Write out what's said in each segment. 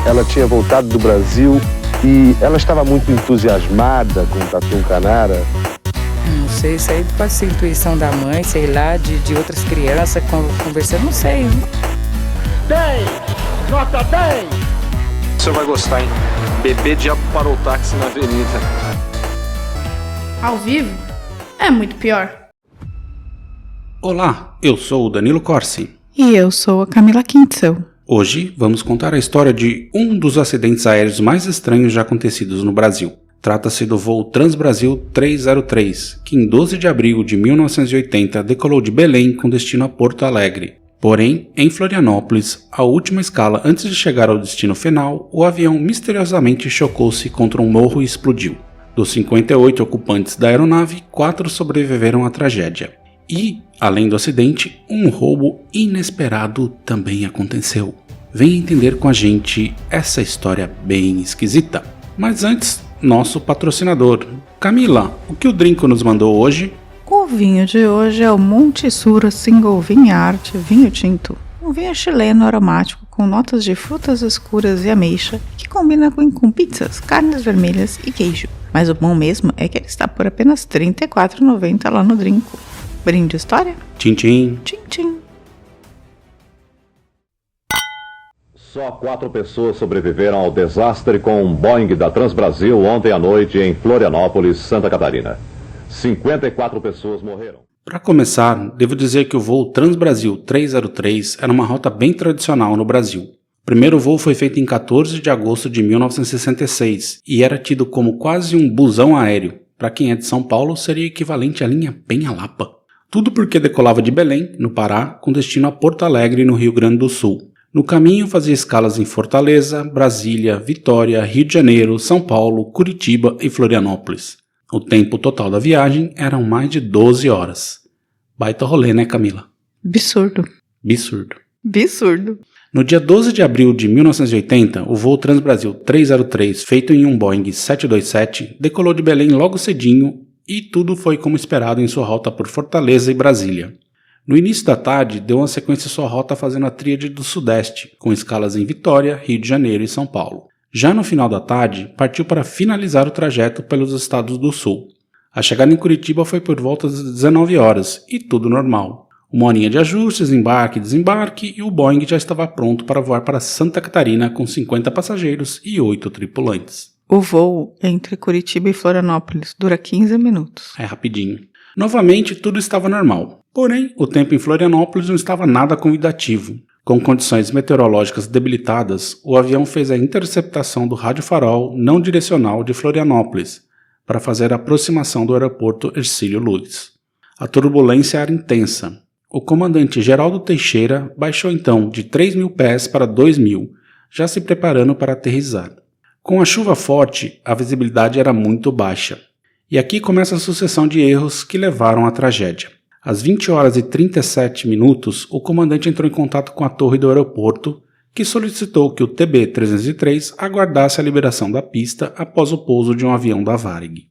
ela tinha voltado do Brasil e ela estava muito entusiasmada com o Tatu Canara. Não sei, isso aí pode ser intuição da mãe, sei lá, de outras crianças conversando, não sei. 10! Nota 10! O senhor vai gostar, hein? Bebê diabo parou o táxi na avenida. Ao vivo é muito pior. Olá, eu sou o Danilo Corsi. E eu sou a Camila Kintzel. Hoje vamos contar a história de um dos acidentes aéreos mais estranhos já acontecidos no Brasil. Trata-se do voo Transbrasil 303, que em 12 de abril de 1980 decolou de Belém com destino a Porto Alegre. Porém, em Florianópolis, a última escala antes de chegar ao destino final, o avião misteriosamente chocou-se contra um morro e explodiu. Dos 58 ocupantes da aeronave, 4 sobreviveram à tragédia. E, além do acidente, um roubo inesperado também aconteceu. Venha entender com a gente essa história bem esquisita. Mas antes, nosso patrocinador. Camila, o que o Drinco nos mandou hoje? O vinho de hoje é o Montissura Single Vineyard Vinho Tinto. Um vinho chileno aromático com notas de frutas escuras e ameixa que combina com pizzas, carnes vermelhas e queijo. Mas o bom mesmo é que ele está por apenas R$ 34,90 lá no Drinco. Brinde história? Tchim tchim. Tchim tchim. Só 4 pessoas sobreviveram ao desastre com um Boeing da Transbrasil ontem à noite em Florianópolis, Santa Catarina. 54 pessoas morreram. Para começar, devo dizer que o voo Transbrasil 303 era uma rota bem tradicional no Brasil. O primeiro voo foi feito em 14 de agosto de 1966 e era tido como quase um busão aéreo. Para quem é de São Paulo, seria equivalente à linha Penha-Lapa. Tudo porque decolava de Belém, no Pará, com destino a Porto Alegre, no Rio Grande do Sul. No caminho fazia escalas em Fortaleza, Brasília, Vitória, Rio de Janeiro, São Paulo, Curitiba e Florianópolis. O tempo total da viagem eram mais de 12 horas. Baita rolê, né, Camila? Absurdo. Absurdo. No dia 12 de abril de 1980, o voo Transbrasil 303, feito em um Boeing 727, decolou de Belém logo cedinho e tudo foi como esperado em sua rota por Fortaleza e Brasília. No início da tarde, deu uma sequência sua rota fazendo a tríade do Sudeste, com escalas em Vitória, Rio de Janeiro e São Paulo. Já no final da tarde, partiu para finalizar o trajeto pelos estados do Sul. A chegada em Curitiba foi por volta das 19 horas, e tudo normal. Uma horinha de ajustes, embarque e desembarque, e o Boeing já estava pronto para voar para Santa Catarina com 50 passageiros e 8 tripulantes. O voo entre Curitiba e Florianópolis dura 15 minutos. É rapidinho. Novamente, tudo estava normal. Porém, o tempo em Florianópolis não estava nada convidativo. Com condições meteorológicas debilitadas, o avião fez a interceptação do rádio-farol não direcional de Florianópolis para fazer a aproximação do aeroporto Hercílio Luz. A turbulência era intensa. O comandante Geraldo Teixeira baixou então de 3.000 pés para 2.000, já se preparando para aterrissar. Com a chuva forte, a visibilidade era muito baixa. E aqui começa a sucessão de erros que levaram à tragédia. Às 20 horas e 37 minutos, o comandante entrou em contato com a torre do aeroporto, que solicitou que o TB-303 aguardasse a liberação da pista após o pouso de um avião da Varig.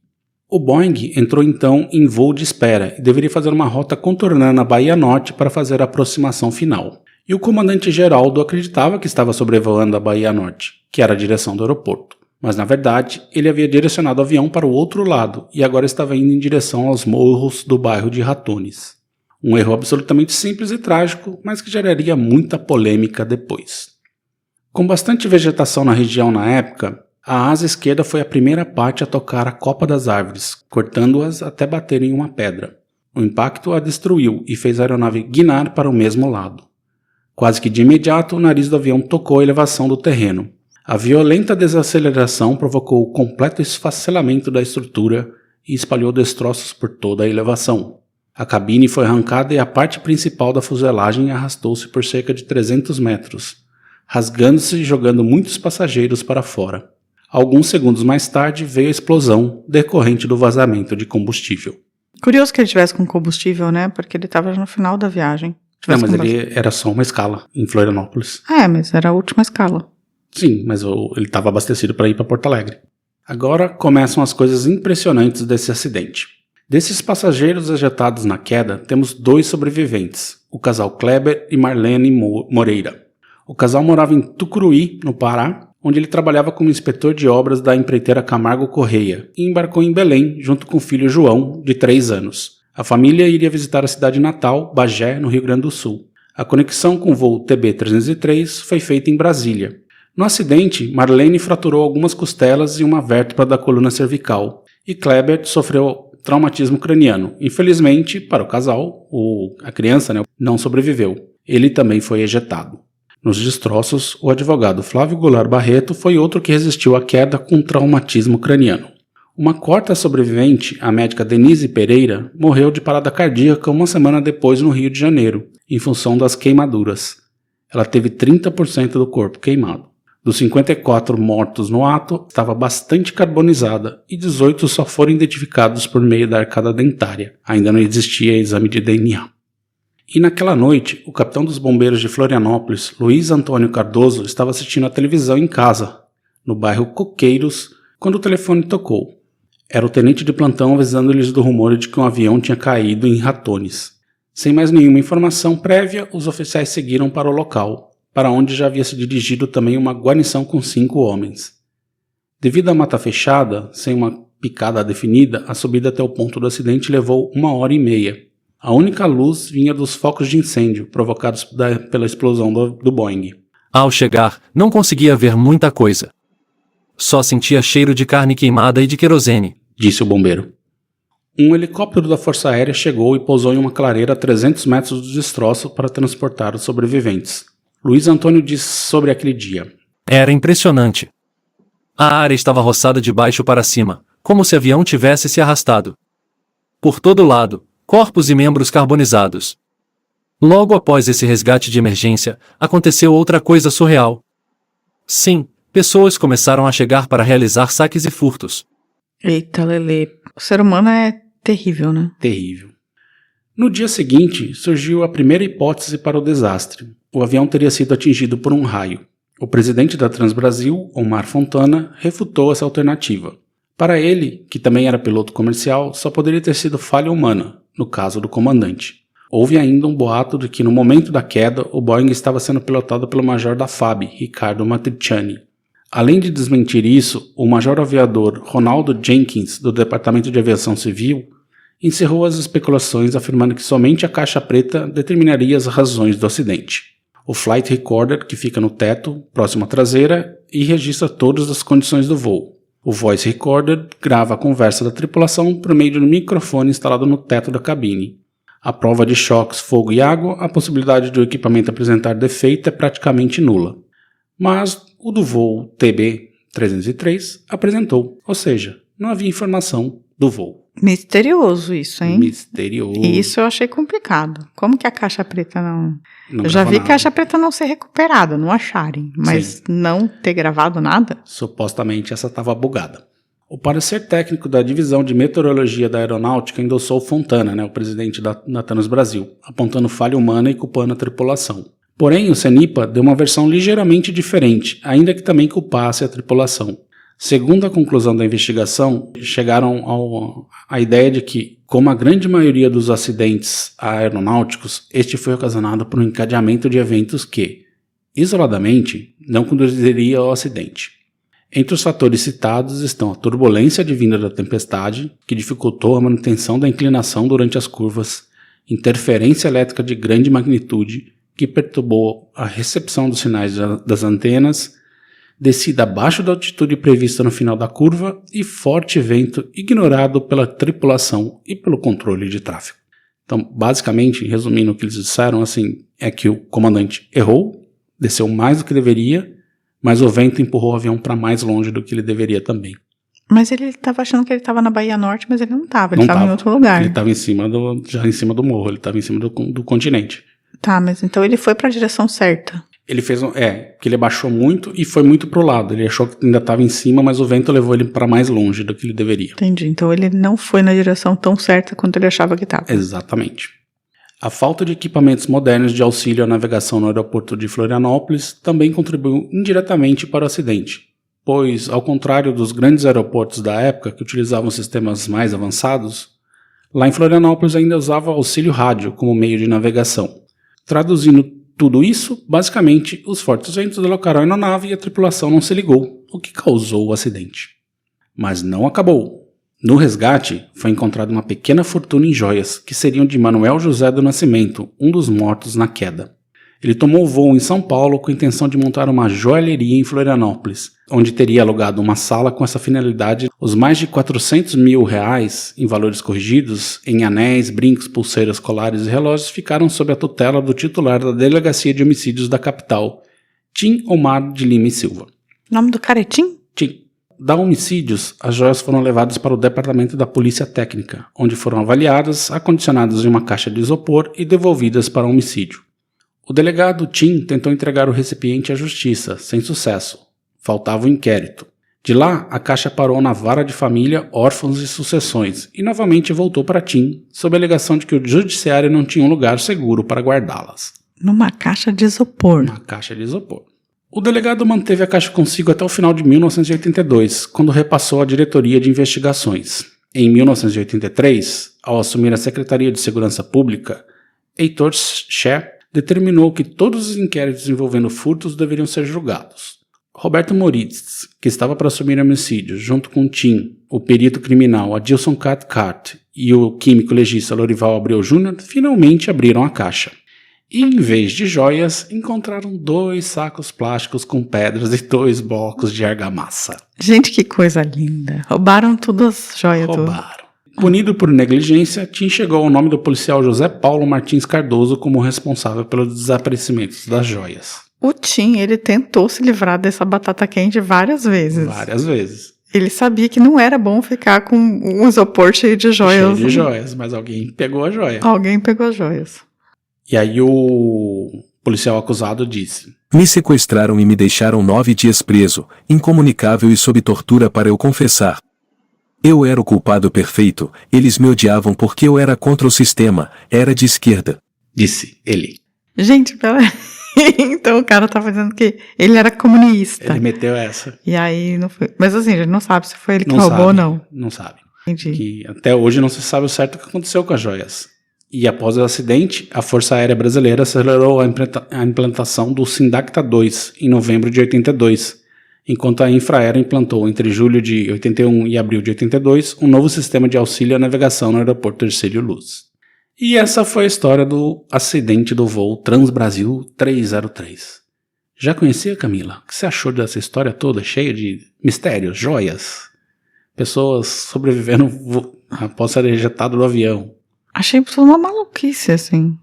O Boeing entrou então em voo de espera e deveria fazer uma rota contornando a Bahia Norte para fazer a aproximação final. E o comandante Geraldo acreditava que estava sobrevoando a Bahia Norte, que era a direção do aeroporto. Mas na verdade, ele havia direcionado o avião para o outro lado e agora estava indo em direção aos morros do bairro de Ratones. Um erro absolutamente simples e trágico, mas que geraria muita polêmica depois. Com bastante vegetação na região na época, a asa esquerda foi a primeira parte a tocar a copa das árvores, cortando-as até bater em uma pedra. O impacto a destruiu e fez a aeronave guinar para o mesmo lado. Quase que de imediato, o nariz do avião tocou a elevação do terreno. A violenta desaceleração provocou o completo esfacelamento da estrutura e espalhou destroços por toda a elevação. A cabine foi arrancada e a parte principal da fuselagem arrastou-se por cerca de 300 metros, rasgando-se e jogando muitos passageiros para fora. Alguns segundos mais tarde veio a explosão decorrente do vazamento de combustível. Curioso que ele tivesse com combustível, né? Porque ele estava no final da viagem. Não, mas ele era só uma escala em Florianópolis. Mas era a última escala. Sim, mas ele estava abastecido para ir para Porto Alegre. Agora começam as coisas impressionantes desse acidente. Desses passageiros ejetados na queda, temos 2 sobreviventes, o casal Kleber e Marlene Moreira. O casal morava em Tucuruí, no Pará, onde ele trabalhava como inspetor de obras da empreiteira Camargo Correia e embarcou em Belém junto com o filho João, de 3 anos. A família iria visitar a cidade natal, Bagé, no Rio Grande do Sul. A conexão com o voo TB-303 foi feita em Brasília. No acidente, Marlene fraturou algumas costelas e uma vértebra da coluna cervical, e Kleber sofreu traumatismo craniano. Infelizmente, para o casal, a criança, não sobreviveu. Ele também foi ejetado. Nos destroços, o advogado Flávio Goulart Barreto foi outro que resistiu à queda com traumatismo craniano. Uma quarta sobrevivente, a médica Denise Pereira, morreu de parada cardíaca uma semana depois no Rio de Janeiro, em função das queimaduras. Ela teve 30% do corpo queimado. Dos 54 mortos no ato, estava bastante carbonizada e 18 só foram identificados por meio da arcada dentária. Ainda não existia exame de DNA. E naquela noite, o capitão dos bombeiros de Florianópolis, Luiz Antônio Cardoso, estava assistindo a televisão em casa, no bairro Coqueiros, quando o telefone tocou. Era o tenente de plantão avisando-lhes do rumor de que um avião tinha caído em Ratones. Sem mais nenhuma informação prévia, os oficiais seguiram para o local, para onde já havia se dirigido também uma guarnição com 5 homens. Devido à mata fechada, sem uma picada definida, a subida até o ponto do acidente levou 1h30. A única luz vinha dos focos de incêndio provocados pela explosão do Boeing. Ao chegar, não conseguia ver muita coisa. Só sentia cheiro de carne queimada e de querosene, disse o bombeiro. Um helicóptero da Força Aérea chegou e pousou em uma clareira a 300 metros do destroço para transportar os sobreviventes. Luiz Antônio disse sobre aquele dia. Era impressionante. A área estava roçada de baixo para cima, como se o avião tivesse se arrastado. Por todo lado, corpos e membros carbonizados. Logo após esse resgate de emergência, aconteceu outra coisa surreal. Sim, pessoas começaram a chegar para realizar saques e furtos. Eita, Lelê. O ser humano é terrível, né? Terrível. No dia seguinte, surgiu a primeira hipótese para o desastre. O avião teria sido atingido por um raio. O presidente da Transbrasil, Omar Fontana, refutou essa alternativa. Para ele, que também era piloto comercial, só poderia ter sido falha humana, no caso do comandante. Houve ainda um boato de que no momento da queda, o Boeing estava sendo pilotado pelo major da FAB, Ricardo Matriciani. Além de desmentir isso, o major aviador Ronaldo Jenkins, do Departamento de Aviação Civil, encerrou as especulações afirmando que somente a caixa preta determinaria as razões do acidente. O Flight Recorder, que fica no teto, próximo à traseira, e registra todas as condições do voo. O Voice Recorder grava a conversa da tripulação por meio de um microfone instalado no teto da cabine. A prova de choques, fogo e água, a possibilidade do equipamento apresentar defeito é praticamente nula. Mas o do voo TB-303 apresentou, ou seja, não havia informação do voo. Misterioso isso, hein? Misterioso. Isso eu achei complicado. Como que a caixa preta não... Eu já grava vi nada. caixa preta não ser recuperada, não acharem. Mas Sim. não ter gravado nada? Supostamente essa estava bugada. O parecer técnico da Divisão de Meteorologia da Aeronáutica endossou Fontana, o presidente da Transbrasil, apontando falha humana e culpando a tripulação. Porém, o CENIPA deu uma versão ligeiramente diferente, ainda que também culpasse a tripulação. Segundo a conclusão da investigação, chegaram à ideia de que, como a grande maioria dos acidentes aeronáuticos, este foi ocasionado por um encadeamento de eventos que, isoladamente, não conduziria ao acidente. Entre os fatores citados estão a turbulência advinda da tempestade, que dificultou a manutenção da inclinação durante as curvas, interferência elétrica de grande magnitude, que perturbou a recepção dos sinais das antenas, descida abaixo da altitude prevista no final da curva e forte vento ignorado pela tripulação e pelo controle de tráfego. Então, basicamente, resumindo o que eles disseram, é que o comandante errou, desceu mais do que deveria, mas o vento empurrou o avião para mais longe do que ele deveria também. Mas ele estava achando que ele estava na Bahia Norte, mas ele não estava, ele estava em outro lugar. Ele estava já em cima do morro, ele estava em cima do continente. Tá, mas então ele foi para a direção certa. Ele fez que ele abaixou muito e foi muito pro lado. Ele achou que ainda estava em cima, mas o vento levou ele para mais longe do que ele deveria. Entendi. Então ele não foi na direção tão certa quanto ele achava que estava. Exatamente. A falta de equipamentos modernos de auxílio à navegação no aeroporto de Florianópolis também contribuiu indiretamente para o acidente, pois, ao contrário dos grandes aeroportos da época que utilizavam sistemas mais avançados, lá em Florianópolis ainda usava auxílio rádio como meio de navegação. Traduzindo Tudo isso, basicamente, os fortes ventos deslocaram a aeronave e a tripulação não se ligou, o que causou o acidente. Mas não acabou. No resgate, foi encontrada uma pequena fortuna em joias, que seriam de Manuel José do Nascimento, um dos mortos na queda. Ele tomou voo em São Paulo com a intenção de montar uma joalheria em Florianópolis, onde teria alugado uma sala com essa finalidade. Os mais de R$400 mil em valores corrigidos, em anéis, brincos, pulseiras, colares e relógios, ficaram sob a tutela do titular da Delegacia de Homicídios da capital, Tim Omar de Lima e Silva. O nome do cara é Tim? Tim. Da homicídios, as joias foram levadas para o departamento da Polícia Técnica, onde foram avaliadas, acondicionadas em uma caixa de isopor e devolvidas para o homicídio. O delegado Tim tentou entregar o recipiente à justiça, sem sucesso. Faltava o inquérito. De lá, a caixa parou na Vara de Família, Órfãos e Sucessões e novamente voltou para Tim, sob a alegação de que o judiciário não tinha um lugar seguro para guardá-las. Numa caixa de isopor. Uma caixa de isopor. O delegado manteve a caixa consigo até o final de 1982, quando repassou à Diretoria de Investigações. Em 1983, ao assumir a Secretaria de Segurança Pública, Heitor Scher determinou que todos os inquéritos envolvendo furtos deveriam ser julgados. Roberto Moritz, que estava para assumir homicídios, junto com Tim, o perito criminal Adilson Cathcart e o químico legista Lorival Abreu Jr., finalmente abriram a caixa. E, em vez de joias, encontraram 2 sacos plásticos com pedras e 2 blocos de argamassa. Gente, que coisa linda. Roubaram todas as joias. Roubaram. Punido por negligência, Tim chegou ao nome do policial José Paulo Martins Cardoso como responsável pelos desaparecimentos das joias. O Tim, ele tentou se livrar dessa batata quente várias vezes. Várias vezes. Ele sabia que não era bom ficar com um isopor cheio de joias. Cheio de joias, mas alguém pegou a joia. Alguém pegou as joias. E aí o policial acusado disse: me sequestraram e me deixaram 9 dias preso, incomunicável e sob tortura para eu confessar. Eu era o culpado perfeito, eles me odiavam porque eu era contra o sistema, era de esquerda. Disse ele. Gente, peraí. Então o cara tava dizendo que ele era comunista. Ele meteu essa. E aí não foi. Mas assim, a gente não sabe se foi ele que roubou ou não. Não sabe. Entendi. Que até hoje não se sabe o certo o que aconteceu com as joias. E após o acidente, a Força Aérea Brasileira acelerou a implantação do Sindacta 2 em novembro de 82, enquanto a Infraero implantou entre julho de 81 e abril de 82 um novo sistema de auxílio à navegação no aeroporto Hercílio Luz. E essa foi a história do acidente do voo Transbrasil 303. Já conhecia, Camila? O que você achou dessa história toda, cheia de mistérios, joias? Pessoas sobrevivendo após ser ejetado do avião. Achei tudo uma maluquice, assim.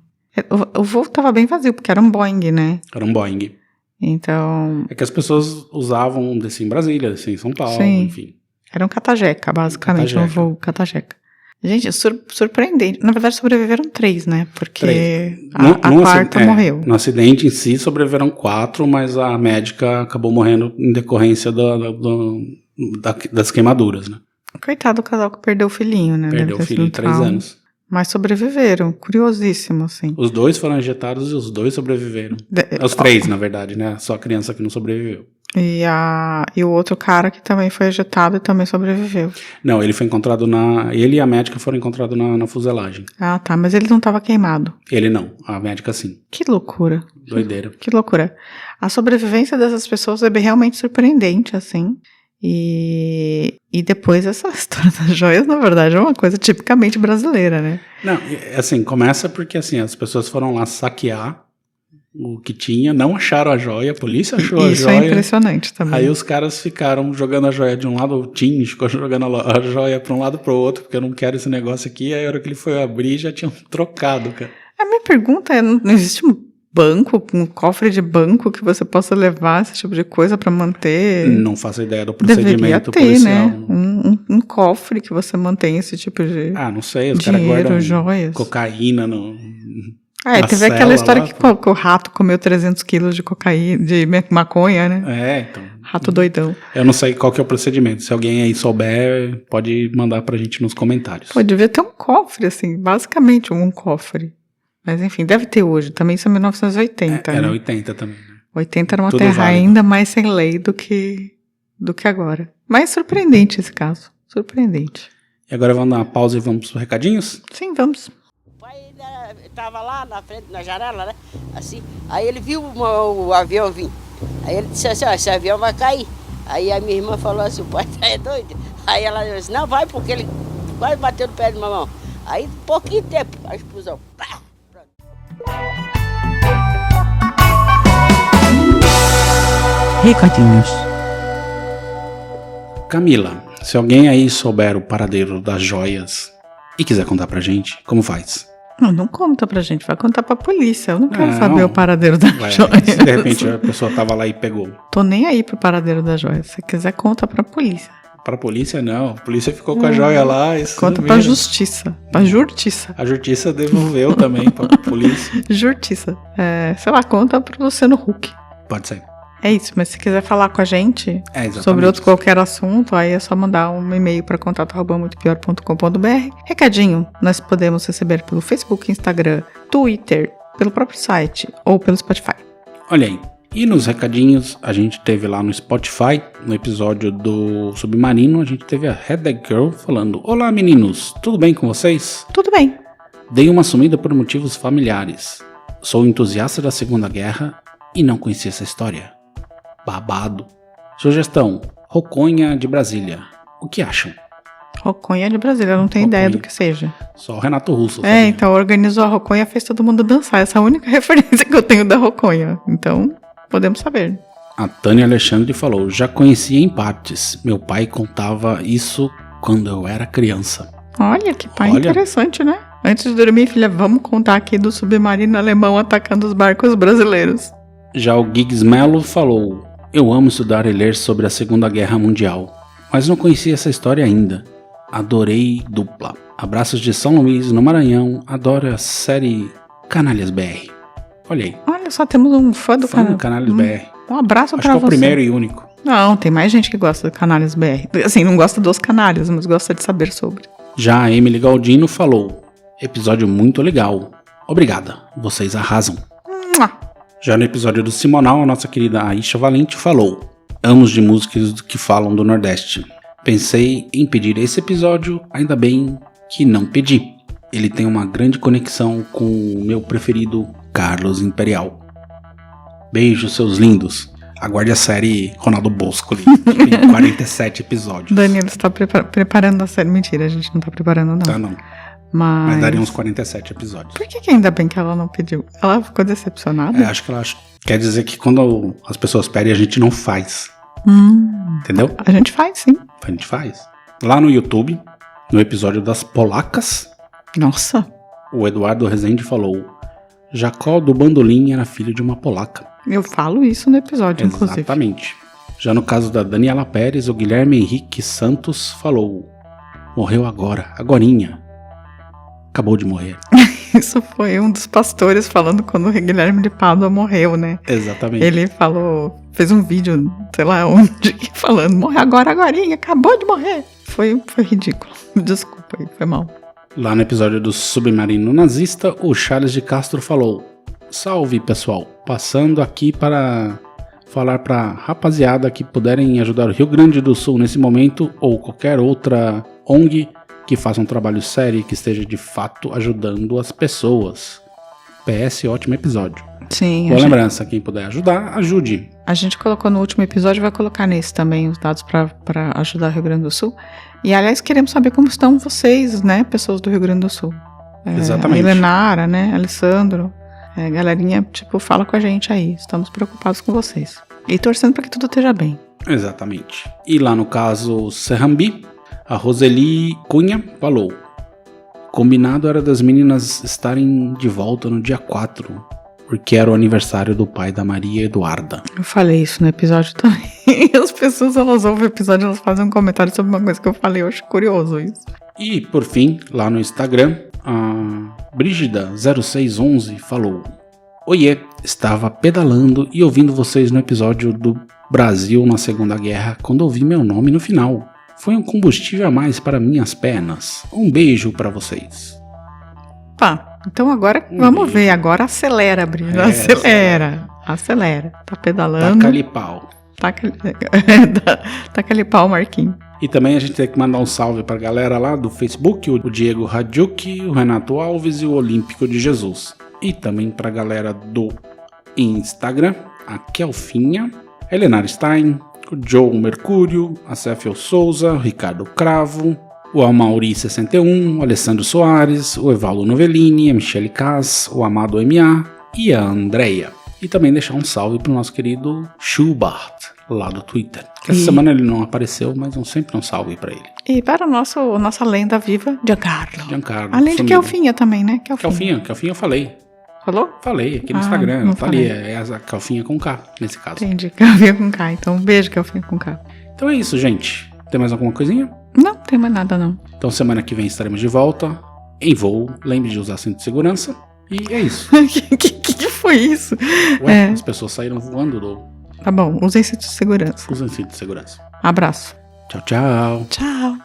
O voo tava bem vazio, porque era um Boeing, né? Era um Boeing. Então... É que as pessoas usavam descer em Brasília, descer em São Paulo, sim. Enfim. Era um catajeca, basicamente, um voo catajeca. Gente, surpreendente. Na verdade, sobreviveram 3, né? Porque a quarta morreu. No acidente em si, sobreviveram 4, mas a médica acabou morrendo em decorrência das queimaduras, né? Coitado do casal que perdeu o filhinho, né? Perdeu o filho de 3 anos. Mas sobreviveram, curiosíssimo, assim. Os 2 foram ejetados e os 2 sobreviveram. Os 3, na verdade, né? Só a criança que não sobreviveu. E o outro cara que também foi ejetado e também sobreviveu. Não, ele foi encontrado ele e a médica foram encontrados na fuselagem. Ah, tá, mas ele não estava queimado. Ele não, a médica sim. Que loucura. Doideira. Que loucura. A sobrevivência dessas pessoas é realmente surpreendente, assim. E depois essa história das joias, na verdade, é uma coisa tipicamente brasileira, né? Não, assim, começa porque assim, as pessoas foram lá saquear o que tinha, não acharam a joia, a polícia achou a joia. Isso é impressionante também. Aí os caras ficaram jogando a joia de um lado, o Tim ficou jogando a joia para um lado para o outro, porque eu não quero esse negócio aqui, aí a hora que ele foi abrir já tinham trocado, cara. A minha pergunta é, não existe um banco, um cofre de banco que você possa levar esse tipo de coisa para manter? Não faço ideia do procedimento deveria ter, policial. Né? Um cofre que você mantém esse tipo de não sei, os caras guardam joias. Cocaína no... teve aquela história lá, que o rato comeu 300 quilos de cocaína, de maconha, né? Então... Rato doidão. Eu não sei qual que é o procedimento. Se alguém aí souber, pode mandar pra gente nos comentários. Pô, devia ter um cofre, assim, basicamente um cofre. Mas enfim, deve ter hoje. Também isso é 1980, né? Era 80 também. Né? 80 era uma Tudo terra válido. ainda mais sem lei do que agora. Mas surpreendente esse caso. Surpreendente. E agora vamos dar uma pausa e vamos pros recadinhos? Sim, vamos. Tava lá na frente, na janela, né? Assim. Aí ele viu o avião vir. Aí ele disse assim, ó, esse avião vai cair. Aí a minha irmã falou assim, o pai é doido. Aí ela disse, não, vai, porque ele quase bateu no pé de mamão. Aí, pouquinho tempo, a explosão. Pá! Recadinhos. Camila, se alguém aí souber o paradeiro das joias e quiser contar pra gente, como faz? Não conta pra gente, vai contar pra polícia. Eu não quero saber o paradeiro da joia. Se de repente a pessoa tava lá e pegou. Tô nem aí pro paradeiro da joia. Se quiser, conta pra polícia. Pra polícia, não. A polícia ficou com a joia lá. Conta pra justiça. Pra justiça. A justiça devolveu também pra polícia. Justiça. Sei lá, conta pro Luciano Huck. Pode ser. É isso, mas se quiser falar com a gente sobre outro qualquer assunto, aí é só mandar um e-mail para contato@muitopior.com.br. Recadinho, nós podemos receber pelo Facebook, Instagram, Twitter, pelo próprio site ou pelo Spotify. Olha aí. E nos recadinhos, a gente teve lá no Spotify, no episódio do Submarino, a gente teve a Headed Girl falando: olá meninos, tudo bem com vocês? Tudo bem. Dei uma sumida por motivos familiares. Sou entusiasta da Segunda Guerra e não conhecia essa história. Babado. Sugestão: Roconha de Brasília. O que acham? Roconha de Brasília, eu não tenho ideia do que seja. Só o Renato Russo. Sabia? Então organizou a Roconha, fez todo mundo dançar. Essa é a única referência que eu tenho da Roconha. Então, podemos saber. A Tânia Alexandre falou: já conhecia em partes. Meu pai contava isso quando eu era criança. Olha, que pai interessante, né? Antes de dormir, filha, vamos contar aqui do submarino alemão atacando os barcos brasileiros. Já o Giggs Mello falou: eu amo estudar e ler sobre a Segunda Guerra Mundial, mas não conhecia essa história ainda. Adorei dupla. Abraços de São Luís, no Maranhão. Adoro a série Canalhas BR. Olha aí. Olha só, temos um fã do Canalhas BR. Um abraço pra você. Acho que é o primeiro e único. Não, tem mais gente que gosta do Canalhas BR. Assim, não gosta dos canalhas, mas gosta de saber sobre. Já a Emily Galdino falou: episódio muito legal. Obrigada, vocês arrasam. Já no episódio do Simonal, a nossa querida Aisha Valente falou: amos de músicas que falam do Nordeste. Pensei em pedir esse episódio, ainda bem que não pedi. Ele tem uma grande conexão com o meu preferido Carlos Imperial. Beijos, seus lindos. Aguarde a série Ronaldo Bosco, que tem 47 episódios. Danilo está preparando a série. Mentira, a gente não tá preparando, não. Tá, não. Mas daria uns 47 episódios. Por que ainda bem que ela não pediu? Ela ficou decepcionada? Acho que ela quer dizer que quando as pessoas pedem, a gente não faz. Entendeu? A gente faz, sim. A gente faz. Lá no YouTube, no episódio das polacas. Nossa. O Eduardo Rezende falou: Jacó do Bandolim era filho de uma polaca. Eu falo isso no episódio, inclusive. Exatamente. Já no caso da Daniela Pérez, o Guilherme Henrique Santos falou: morreu agorinha. Acabou de morrer. Isso foi um dos pastores falando quando o Guilherme de Pádua morreu, né? Exatamente. Ele falou, fez um vídeo, sei lá onde, falando: morreu agorinha, acabou de morrer. Foi ridículo. Desculpa aí, foi mal. Lá no episódio do Submarino Nazista, o Charles de Castro falou: salve pessoal, passando aqui para falar pra rapaziada que puderem ajudar o Rio Grande do Sul nesse momento, ou qualquer outra ONG que faça um trabalho sério e que esteja de fato ajudando as pessoas. PS, ótimo episódio. Sim. Boa lembrança, quem puder ajudar, ajude. A gente colocou no último episódio, vai colocar nesse também os dados para ajudar o Rio Grande do Sul. E aliás, queremos saber como estão vocês, né, pessoas do Rio Grande do Sul. Exatamente. A Helenara, né, Alessandro, galerinha, fala com a gente aí. Estamos preocupados com vocês. E torcendo para que tudo esteja bem. Exatamente. E lá no caso Serrambi, a Roseli Cunha falou: combinado era das meninas estarem de volta no dia 4, porque era o aniversário do pai da Maria Eduarda. Eu falei isso no episódio também. As pessoas, elas ouvem o episódio, elas fazem um comentário sobre uma coisa que eu falei. Eu acho curioso isso. E por fim, lá no Instagram, a Brígida0611 falou: oiê, estava pedalando e ouvindo vocês no episódio do Brasil na Segunda Guerra quando ouvi meu nome no final. Foi um combustível a mais para minhas pernas. Um beijo para vocês. Tá, então agora vamos ver. Agora acelera, Brígida. Acelera. Tá pedalando. Taca-lhe pau. Taca-lhe pau, Marquinhos. E também a gente tem que mandar um salve pra galera lá do Facebook, o Diego Radjuk, o Renato Alves e o Olímpico de Jesus. E também pra galera do Instagram, a Kelfinha, a Elenar Stein, o Joe Mercúrio, a Céfio Souza, o Ricardo Cravo, o Amauri61, o Alessandro Soares, o Evaldo Novellini, a Michele Kass, o Amado MA e a Andrea. E também deixar um salve pro nosso querido Schubart, lá do Twitter. Essa semana ele não apareceu, mas sempre um salve pra ele. E para nossa lenda viva, Giancarlo. Além de sumido. Kelfinha também, né? Kelfinha eu falei. Falou? Falei aqui no Instagram. Eu falei, é a Kelfinha com K, nesse caso. Entendi, Kelfinha com K. Então, um beijo, Kelfinha com K. Então é isso, gente. Tem mais alguma coisinha? Não, tem mais nada, não. Então semana que vem estaremos de volta, em voo. Lembre de usar cinto de segurança. E é isso. que foi isso? Ué, as pessoas saíram voando do... Tá bom, usem cinto de segurança. Usem cinto de segurança. Abraço. Tchau, tchau. Tchau.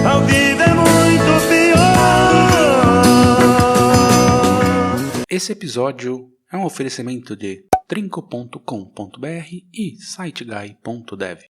Ao vivo é muito pior. Esse episódio é um oferecimento de trinco.com.br e siteguy.dev.